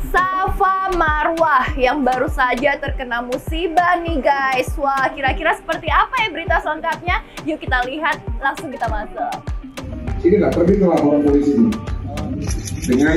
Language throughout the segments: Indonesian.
Safa Marwah yang baru saja terkena musibah nih guys. Wah, kira-kira seperti apa ya berita selengkapnya? Yuk kita lihat, langsung kita masuk. Ini nggak terbit laporan polisi ini dengan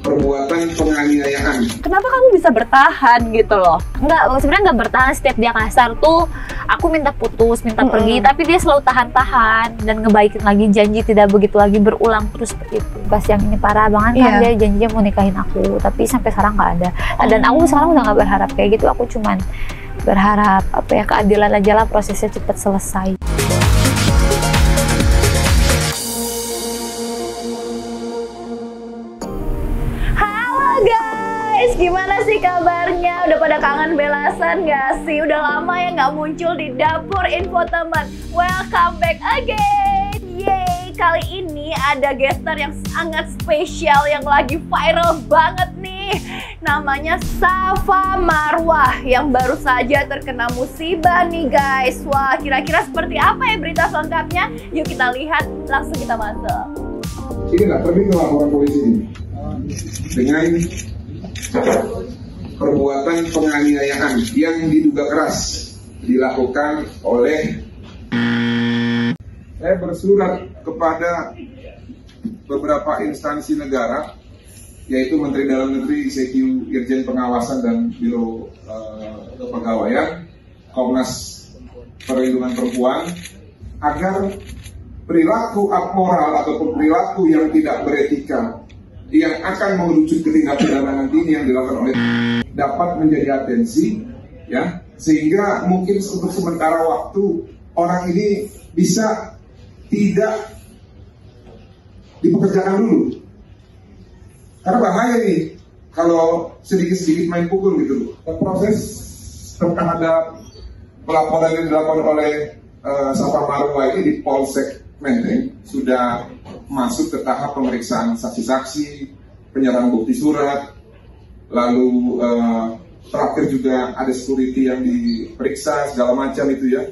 perbuatan penganiayaan. Kenapa kamu bisa bertahan gitu loh? Enggak, sebenarnya nggak bertahan. Setiap dia kasar tuh aku minta putus, minta pergi, tapi dia selalu tahan-tahan dan ngebaikin lagi, janji tidak begitu lagi, berulang terus seperti itu. Pas yang ini parah banget kan, dia janjinya mau nikahin aku, tapi sampai sekarang nggak ada. Dan aku sekarang udah nggak berharap kayak gitu, aku cuman berharap apa ya, keadilan aja lah, prosesnya cepat selesai. Gimana sih kabarnya? Udah pada kangen Belasan gak sih? Udah lama ya nggak muncul di Dapur Infotainment. Welcome back again. Yeay, kali ini ada gestar yang sangat spesial yang lagi viral banget nih. Namanya Safa Marwah yang baru saja terkena musibah nih guys. Wah, kira-kira seperti apa ya berita selengkapnya? Yuk kita lihat, langsung kita masuk. Ini nggak terbit laporan polisi ini dengan perbuatan penganiayaan yang diduga keras dilakukan oleh. Saya bersurat kepada beberapa instansi negara, yaitu Menteri Dalam Negeri, ICQ, Dirjen Pengawasan dan Biro Kepegawaian, Komnas Perlindungan Perempuan, agar perilaku abmoral ataupun perilaku yang tidak beretika yang akan mengerucut ke tindak pidana nanti yang dilakukan oleh dapat menjadi atensi, ya, sehingga mungkin untuk sementara waktu orang ini bisa tidak dipekerjakan dulu, karena bahaya nih kalau sedikit-sedikit main pukul gitu. Proses terhadap pelaporan yang dilakukan oleh Safa Marwah ini di Polsek Menteng sudah masuk ke tahap pemeriksaan saksi-saksi, penyerahan bukti surat, lalu terakhir juga ada security yang diperiksa segala macam itu ya,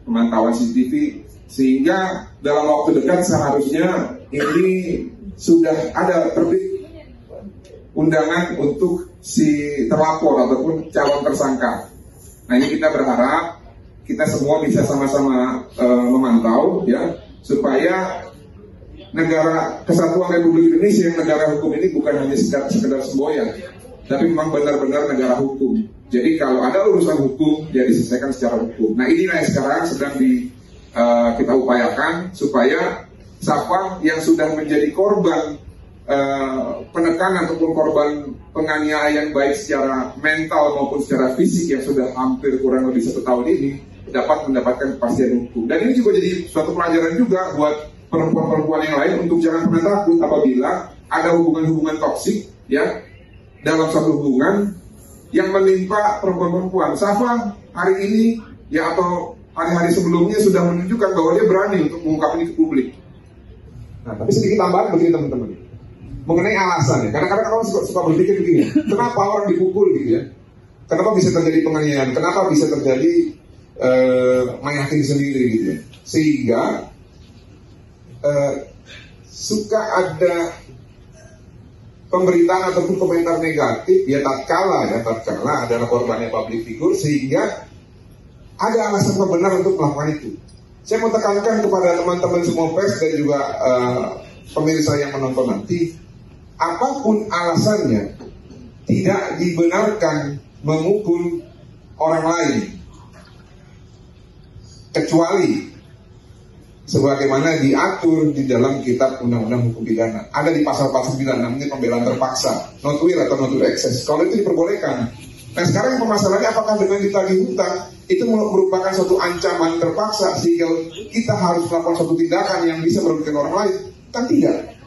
pemantauan CCTV, sehingga dalam waktu dekat seharusnya ini sudah ada terbit undangan untuk si terlapor ataupun calon tersangka. Nah, ini kita berharap kita semua bisa sama-sama memantau ya, supaya negara Kesatuan Republik Indonesia yang negara hukum ini bukan hanya sekedar semboyan, tapi memang benar-benar negara hukum. Jadi kalau ada urusan hukum, dia diselesaikan secara hukum. Nah, inilah yang sekarang sedang kita upayakan supaya Safa yang sudah menjadi korban penekanan ataupun korban penganiayaan baik secara mental maupun secara fisik yang sudah hampir kurang lebih 1 tahun ini dapat mendapatkan kepastian hukum. Dan ini juga jadi suatu pelajaran juga buat perempuan-perempuan yang lain untuk jangan pernah takut apabila ada hubungan-hubungan toksik ya dalam satu hubungan yang menimpa perempuan-perempuan. Safa hari ini ya atau hari-hari sebelumnya sudah menunjukkan bahwa dia berani untuk mengungkap ini ke publik. Nah, tapi sedikit tambahan begini teman-teman mengenai alasan ya. Kadang-kadang orang suka berpikir begini, kenapa orang dipukul gitu ya? Kenapa bisa terjadi penganiayaan? Kenapa bisa terjadi main hakim sendiri gitu ya? Sehingga suka ada pemberitaan ataupun komentar negatif ya tatkala adalah korbannya public figure, sehingga ada alasan benar untuk melakukan itu. Saya mau tekankan kepada teman-teman semua pers dan juga pemirsa yang menonton nanti, apapun alasannya tidak dibenarkan memukul orang lain kecuali sebagaimana diatur di dalam kitab undang-undang hukum pidana. Ada di pasal-pasal 9 namanya pembelaan terpaksa, not will atau not will excess. Kalau itu diperbolehkan. Nah, sekarang permasalahannya apakah dengan ditagih hutang itu merupakan suatu ancaman terpaksa sehingga kita harus melakukan suatu tindakan yang bisa merugikan orang lain? Kan tidak.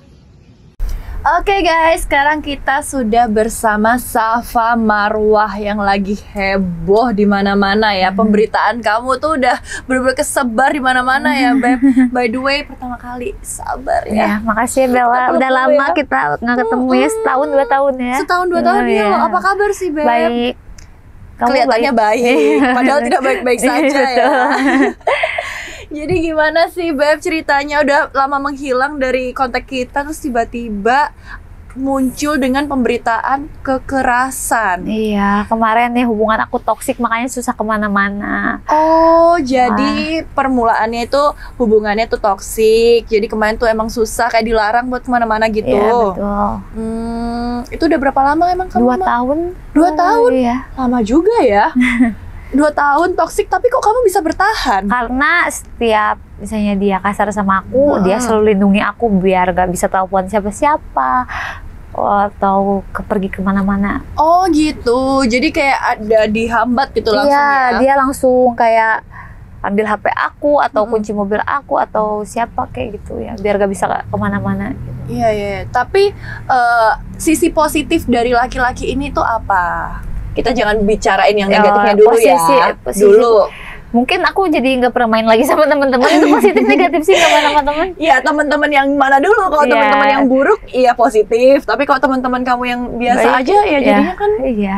Oke guys, sekarang kita sudah bersama Safa Marwah yang lagi heboh di mana-mana ya. Pemberitaan kamu tuh udah bener-bener kesebar di mana-mana ya, Beb. By the way, pertama kali sabar ya. Makasih Bella. Udah lama ya kita nggak ketemu ya, setahun 2 tahun ya. Setahun 2 tahun ya. Apa kabar sih, Beb? Baik. Kamu kelihatannya baik, padahal tidak baik-baik saja ya. Jadi gimana sih Beb ceritanya, udah lama menghilang dari kontak kita terus tiba-tiba muncul dengan pemberitaan kekerasan. Iya, kemarin nih hubungan aku toksik makanya susah kemana-mana. Oh, jadi permulaannya itu hubungannya tuh toksik. Jadi kemarin tuh emang susah, kayak dilarang buat kemana-mana gitu. Iya, betul. Itu udah berapa lama emang kamu? 2 tahun. 2 tahun? Iya. Lama juga ya. 2 tahun toksik, tapi kok kamu bisa bertahan? Karena setiap misalnya dia kasar sama aku, dia selalu lindungi aku biar gak bisa telepon siapa-siapa atau pergi kemana-mana. Oh gitu, jadi kayak ada dihambat gitu langsung ya? Dia langsung kayak ambil HP aku atau kunci mobil aku atau siapa kayak gitu ya, biar gak bisa kemana-mana. Iya, iya. Tapi sisi positif dari laki-laki ini tuh apa? Kita jangan bicarain yang negatifnya dulu posisi. Dulu. Mungkin aku jadi nggak pernah main lagi sama teman-teman. Itu positif negatif sih nggak main sama teman. Iya, teman-teman yang mana dulu? Kalau teman-teman yang buruk, iya positif. Tapi kalau teman-teman kamu yang biasa aja, ya jadinya kan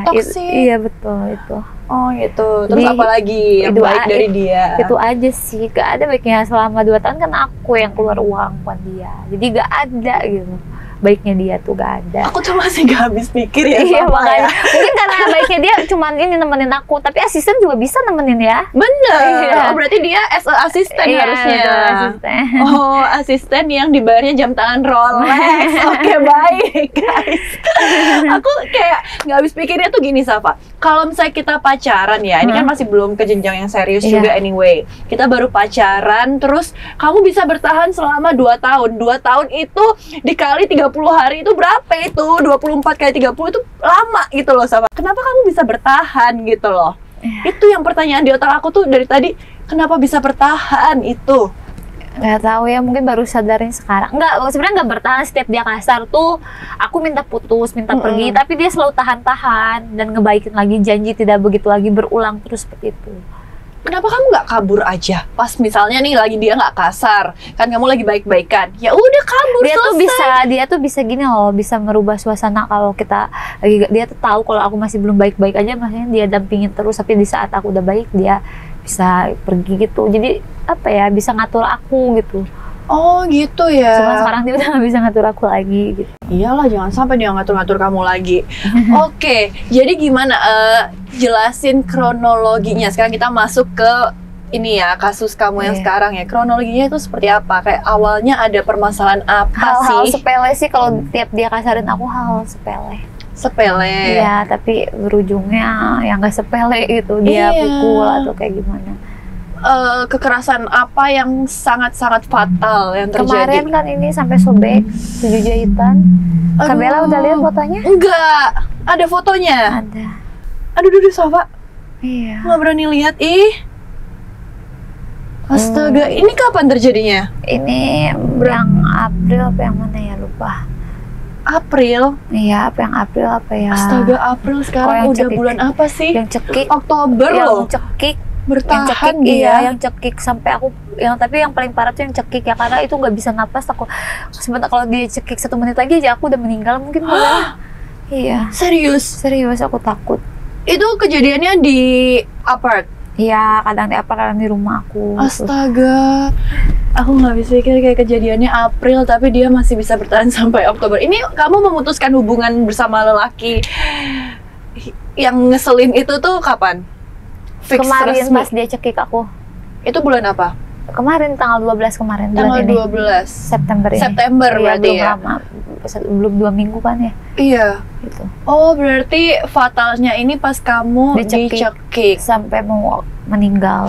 toksik. Iya betul itu. Oh gitu. Terus apa lagi yang baik dari dia? Itu aja sih. Gak ada baiknya selama 2 tahun kan aku yang keluar uang bukan dia. Jadi gak ada gitu. Baiknya dia tuh gak ada. Aku tuh masih gak habis pikir ya. Iya makanya. Mungkin karena baiknya dia cuman ini nemenin aku. Tapi asisten juga bisa nemenin ya. Bener. Iya. Oh, berarti dia as a asisten harusnya. Asisten. Oh, asisten yang dibayarnya jam tangan Rolex. Oke, baik guys. Aku kayak gak habis pikirnya tuh gini, Safa. Kalau misalnya kita pacaran ya, ini kan masih belum ke jenjang yang serius juga anyway. Kita baru pacaran, terus kamu bisa bertahan selama 2 tahun. 2 tahun itu dikali 30 hari itu berapa itu? 24 kali 30 itu lama gitu loh, Safa. Kenapa kamu bisa bertahan gitu loh? Itu yang pertanyaan di otak aku tuh dari tadi. Kenapa bisa bertahan itu? Nggak tahu ya, mungkin baru sadarin sekarang. Sebenarnya nggak bertahan. Setiap dia kasar tuh aku minta putus, minta pergi, tapi dia selalu tahan-tahan dan ngebaikin lagi, janji tidak begitu lagi, berulang terus seperti itu. Kenapa kamu nggak kabur aja? Pas misalnya nih lagi dia nggak kasar, kan kamu lagi baik-baikan, ya udah kabur. Dia tuh bisa gini loh, bisa merubah suasana. Kalau kita lagi, dia tuh tahu kalau aku masih belum baik-baik aja, maksudnya dia dampingin terus. Tapi di saat aku udah baik, dia bisa pergi gitu. Jadi apa ya, bisa ngatur aku gitu. Oh gitu ya. Cuma sekarang dia udah nggak bisa ngatur aku lagi gitu. Iyalah, jangan sampai dia ngatur-ngatur kamu lagi. Oke, jadi gimana? Jelasin kronologinya. Sekarang kita masuk ke ini ya, kasus kamu yang sekarang ya. Kronologinya itu seperti apa? Kayak awalnya ada permasalahan apa Hal-hal sih? sepele sih, kalau tiap dia kasarin aku hal sepele. Sepele. Iya, tapi berujungnya yang nggak sepele gitu. Dia pukul atau kayak gimana. Kekerasan apa yang sangat-sangat fatal yang terjadi? Kemarin kan ini sampai sobek 7 jahitan. Kak Bella udah lihat fotonya? Enggak, ada fotonya. Ada. Aduh, Safa. Iya. Nggak berani lihat, ih. Astaga, ini kapan terjadinya? Ini yang April apa yang mana ya, lupa. April? Iya, apa yang April apa ya? Astaga, April sekarang udah cekik. Bulan apa sih? Yang cekik. Oktober loh. Yang cekik. Bertahan yang cekik, dia. iya, yang cekik sampai aku tapi yang paling parah tuh yang cekik ya, karena itu nggak bisa napas. Aku sebentar, kalau dia cekik 1 menit lagi aja aku udah meninggal mungkin. Iya. Serius Aku takut. itu kejadiannya di apart? Iya, kadang di kadang di rumah aku. Astaga, aku nggak bisa pikir kayak kejadiannya April tapi dia masih bisa bertahan sampai Oktober. Ini kamu memutuskan hubungan bersama lelaki yang ngeselin itu tuh kapan? Fix Kemarin resmi. pas dia cekik aku. Itu bulan apa? Kemarin tanggal 12 kemarin. Tanggal bulan 12 ini. September ini. September Iya, berarti belum ya? lama. Belum 2 minggu kan ya? Iya. Gitu. Oh, berarti fatalnya ini pas kamu dicekik. Sampai mau meninggal.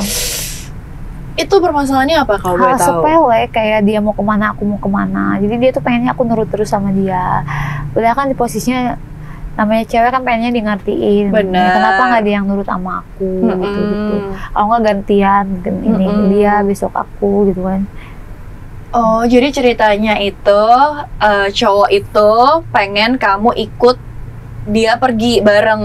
Itu permasalahannya apa kalau boleh Hal tahu? sepele, kayak dia mau kemana, aku mau kemana. Jadi dia tuh pengennya aku nurut terus sama dia. Udah kan di posisinya, namanya cewek kan pengennya di ngertiin. Bener. Kenapa nggak dia yang nurut sama aku gitu. Kalau nggak gantian, ini dia besok aku gitu kan. Oh, jadi ceritanya itu cowok itu pengen kamu ikut dia pergi bareng,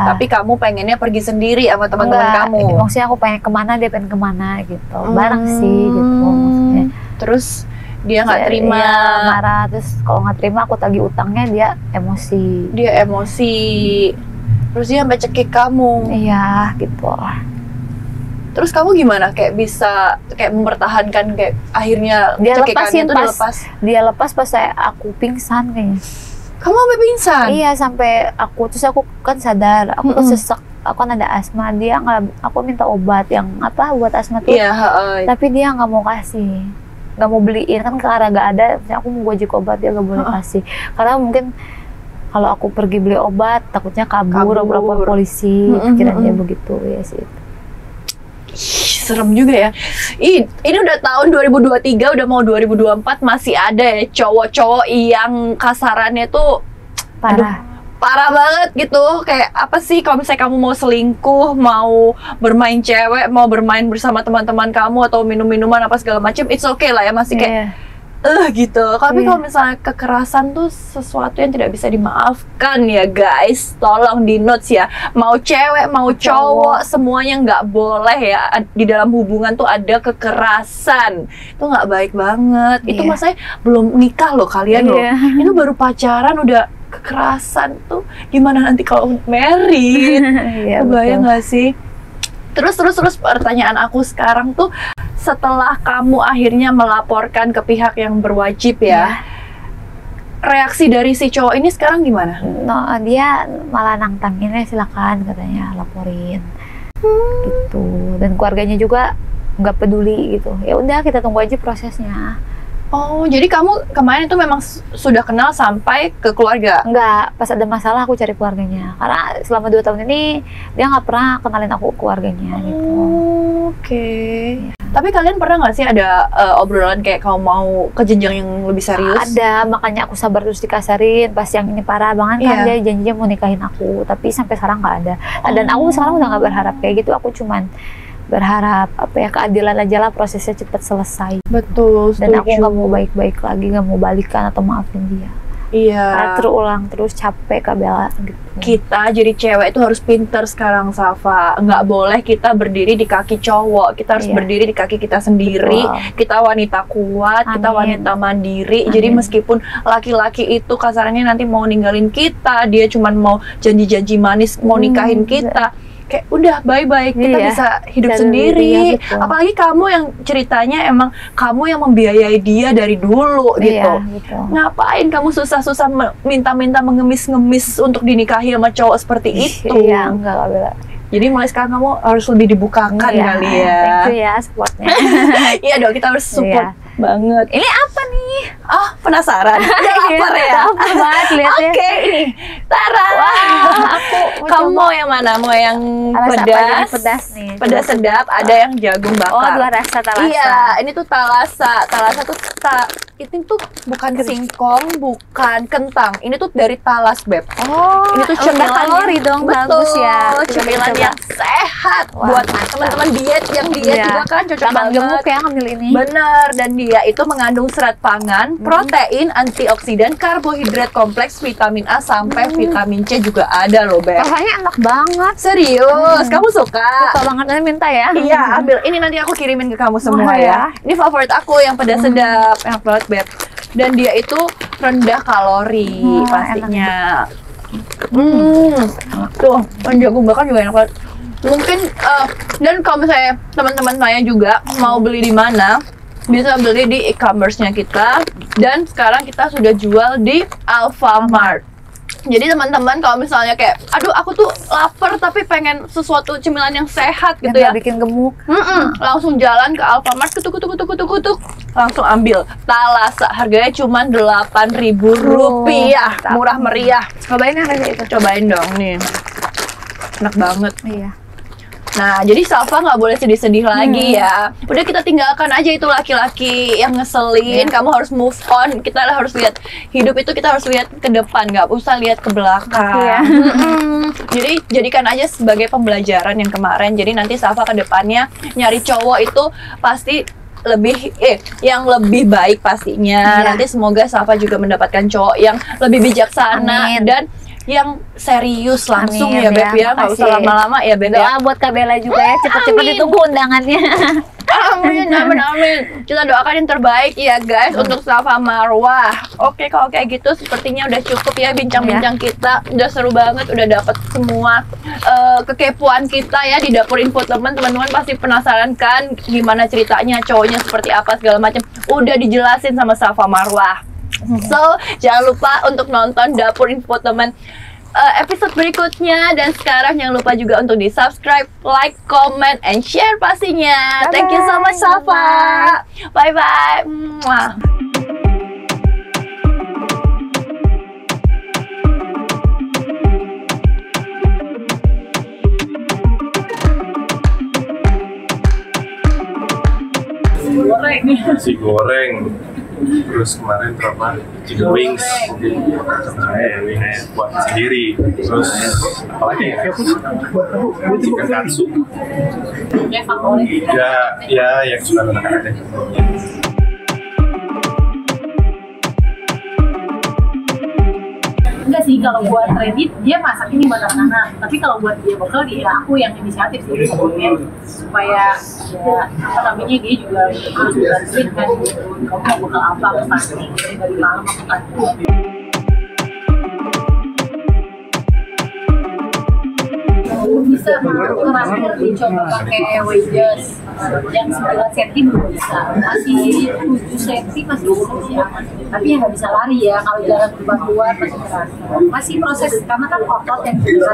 tapi kamu pengennya pergi sendiri sama teman-teman kamu. Maksudnya aku pengen kemana, dia pengen kemana gitu, bareng sih gitu maksudnya. Terus dia nggak terima, dia marah, terus kalau nggak terima aku tagih utangnya, dia emosi. Terus dia sampai cekik kamu. Iya gitu. Terus kamu gimana? Kayak bisa kayak mempertahankan, kayak akhirnya dia cekikannya lepasin itu dia lepas pas aku pingsan kayaknya. Kamu sampai pingsan? Iya, sampai terus aku kan sadar, aku tuh sesek, aku kan ada asma, dia nggak, aku minta obat yang apa buat asma tuh, Iya, tapi dia nggak mau kasih, nggak mau beliin kan karena nggak ada, aku mau gojek obat dia nggak boleh kasih, karena mungkin kalau aku pergi beli obat takutnya kabur. Lapor polisi, pikiran dia begitu ya sih. Serem juga ya. Ini udah tahun 2023, udah mau 2024, masih ada ya cowok-cowok yang kasarannya tuh parah banget gitu. Kayak apa sih kalau misalnya kamu mau selingkuh, mau bermain cewek, mau bermain bersama teman-teman kamu atau minum-minuman apa segala macam, it's okay lah ya, masih kayak gitu. Tapi kalau misalnya kekerasan tuh sesuatu yang tidak bisa dimaafkan ya guys. Tolong di notes ya. Mau cewek, mau cowok, semuanya nggak boleh ya di dalam hubungan tuh ada kekerasan. Itu nggak baik banget. Itu maksudnya belum nikah loh kalian loh. Itu baru pacaran udah kekerasan tuh. Gimana nanti kalau married? Kebayang nggak sih? Terus pertanyaan aku sekarang tuh, setelah kamu akhirnya melaporkan ke pihak yang berwajib ya, reaksi dari si cowok ini sekarang gimana? Dia malah nantangin, silakan katanya laporin gitu, dan keluarganya juga nggak peduli gitu. Ya udah, kita tunggu aja prosesnya. Oh, jadi kamu kemarin itu memang sudah kenal sampai ke keluarga? Enggak, pas ada masalah aku cari keluarganya. Karena selama 2 tahun ini dia nggak pernah kenalin aku keluarganya gitu. Oke. Tapi kalian pernah nggak sih ada obrolan kayak kamu mau ke jenjang yang lebih serius? Ada, makanya aku sabar terus dikasarin. Pas yang ini parah banget kan, dia janjinya mau nikahin aku. Tapi sampai sekarang nggak ada. Dan aku sekarang udah nggak berharap kayak gitu. Aku cuman berharap keadilan aja lah, prosesnya cepat selesai. Betul, dan aku nggak mau baik-baik lagi, nggak mau balikan atau maafin dia. Iya. Terulang terus, capek Kak Bella gitu. Kita jadi cewek itu harus pinter sekarang, Safa. Nggak boleh kita berdiri di kaki cowok. Kita harus berdiri di kaki kita sendiri. Kita wanita kuat, kita wanita mandiri. Jadi meskipun laki-laki itu kasarnya nanti mau ninggalin kita, dia cuma mau janji-janji manis, mau nikahin kita, kayak udah bye-bye, kita bisa hidup sendiri. Apalagi kamu yang ceritanya emang kamu yang membiayai dia dari dulu gitu. Ngapain kamu susah-susah minta-minta, mengemis-ngemis untuk dinikahi sama cowok seperti itu? Enggak Kak Bella. Jadi mulai sekarang kamu harus lebih dibukakan kali ya. Thank you ya supportnya. Iya dong, kita harus support banget. Ini apa nih? Oh, penasaran. Udah lapar ya? Lapar banget lihatnya. Oke, ini Tara. Kamu mau yang mana? Mau yang pedas? Pedas nih. Pedas sedap. Ada yang jagung bakar. Oh, 2 rasa talasa. Iya, ini tuh talasa. Talasa tuh itu tuh bukan singkong, bukan kentang. Ini tuh dari talas, Beb. Oh, ini tuh cemilan kalori dong. Bagus ya. Cemilan yang sehat buat teman-teman diet yang diet juga kan cocok banget. Gemuk ya ngambil ini. Bener, dan dia itu mengandung serat pangan, protein, antioksidan, karbohidrat kompleks, vitamin A sampai vitamin C juga ada loh, Beb. Rasanya enak banget. Serius, kamu suka? Suka banget, nanti minta ya. Iya, ambil. Ini nanti aku kirimin ke kamu semua ya. Ini favorit aku yang pedas sedap, enak banget, Beb. Dan dia itu rendah kalori pastinya. Tuh, jagung bakar juga enak banget. Mungkin dan kalau misalnya teman-teman saya juga mau beli di mana, bisa beli di e-commerce-nya kita. Dan sekarang kita sudah jual di Alfamart. Jadi teman-teman kalau misalnya kayak, aduh aku tuh lapar tapi pengen sesuatu cemilan yang sehat gitu ya, bikin gemuk, langsung jalan ke Alfamart, kutuk, langsung ambil talasa. Harganya cuma Rp8.000, murah meriah. Cobain yang rasa itu. Cobain dong nih, enak banget. Iya. Nah, jadi Safa nggak boleh sedih-sedih lagi ya. Udah, kita tinggalkan aja itu laki-laki yang ngeselin. Kamu harus move on. Kita harus lihat hidup itu, kita harus lihat ke depan, nggak usah lihat ke belakang. Jadi jadikan aja sebagai pembelajaran yang kemarin. Jadi nanti Safa ke depannya nyari cowok itu pasti yang lebih baik pastinya. Nanti semoga Safa juga mendapatkan cowok yang lebih bijaksana dan yang serius langsung. Amin, ya Beb ya, nggak usah lama-lama ya Beb. Doa buat Kak Bella juga ya, cepet-cepet ditunggu undangannya. Amin, amin, amin. Kita doakan yang terbaik ya guys untuk Safa Marwah. Oke, kalau kayak gitu sepertinya udah cukup ya bincang-bincang kita. Udah seru banget, udah dapet semua kekepuan kita ya di dapur infotainment. Teman-teman pasti penasaran kan gimana ceritanya, cowoknya seperti apa segala macam. Udah dijelasin sama Safa Marwah. So, jangan lupa untuk nonton Dapur Infotainment episode berikutnya. Dan sekarang jangan lupa juga untuk di subscribe, like, comment, and share pastinya. Thank you so much, Safa. Bye-bye. Nasi goreng, terus kemarin apa? Chicken wings, wings buat sendiri, terus apa lagi ya? Chicken katsu. Ya yang suka anak-anak. Enggak sih, kalau buat Reddit dia masak ini buat anak-anak, tapi kalau buat dia bekal dia aku yang inisiatif sih supaya ya apa namanya dia juga harus bantuin kan gitu. Kamu mau bekal apa pasti dari malam aku kan. Bisa terakhir dicoba pakai wedges yang 9 cm belum bisa, masih 7 cm masih bisa sih aman, tapi yang nggak bisa lari ya kalau jalan keluar masih proses karena kan otot yang bisa.